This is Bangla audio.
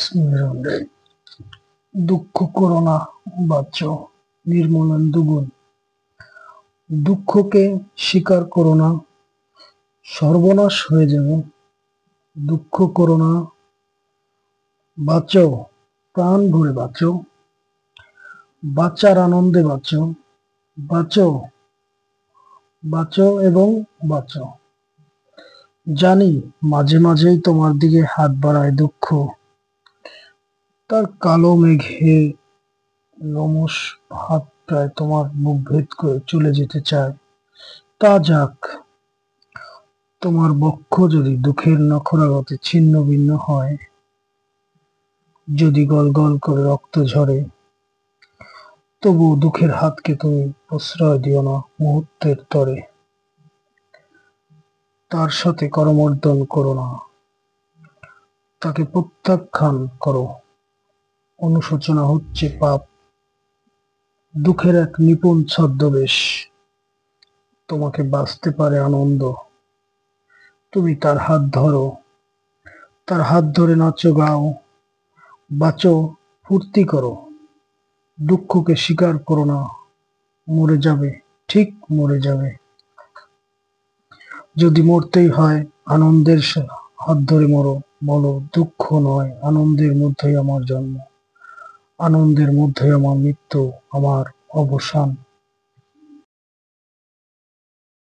স্মরণে দুঃখ করো না বাচ্চ, নির্মূলন দুগুণ। দুঃখকে স্বীকার করো না, সর্বনাশ হয়ে যাবে। দুঃখ করো না, বাঁচো, প্রাণ ভরে বাঁচো, বাঁচার আনন্দে বাঁচো, বাঁচো, বাঁচো এবং বাঁচো। জানি মাঝে মাঝেই তোমার দিকে হাত বাড়ায় দুঃখ, তার কালো মেঘে লোমশ হাত প্রায় তোমার বুক ভেদ করে চলে যেতে চায়। তা যাক, তোমার বক্ষ যদি দুঃখের নখরাঘাতে ছিন্ন ভিন্ন হয়, যদি গল গল করে রক্ত ঝরে, তবু দুঃখের হাতকে তুমি প্রশ্রয় দিও না মুহূর্তের তরে। তার সাথে করমর্দন করো না, তাকে প্রত্যাখ্যান করো। অনুশোচনা হচ্ছে পাপ, দুঃখের এক নিপুণ ছদ্মবেশ। তোমাকে বাঁচতে পারে আনন্দ, তুমি তার হাত ধরো, তার হাত ধরে নাচো গাও, বাঁচো, ফুর্তি করো। দুঃখকে স্বীকার করো না, মরে যাবে, ঠিক মরে যাবে। যদি মরতেই হয় আনন্দের হাত ধরে মরো, বলো দুঃখ নয়, আনন্দের মধ্যেই আমার জন্ম, আনন্দের মধ্যেই আমার মৃত্যু, আমার অবসান।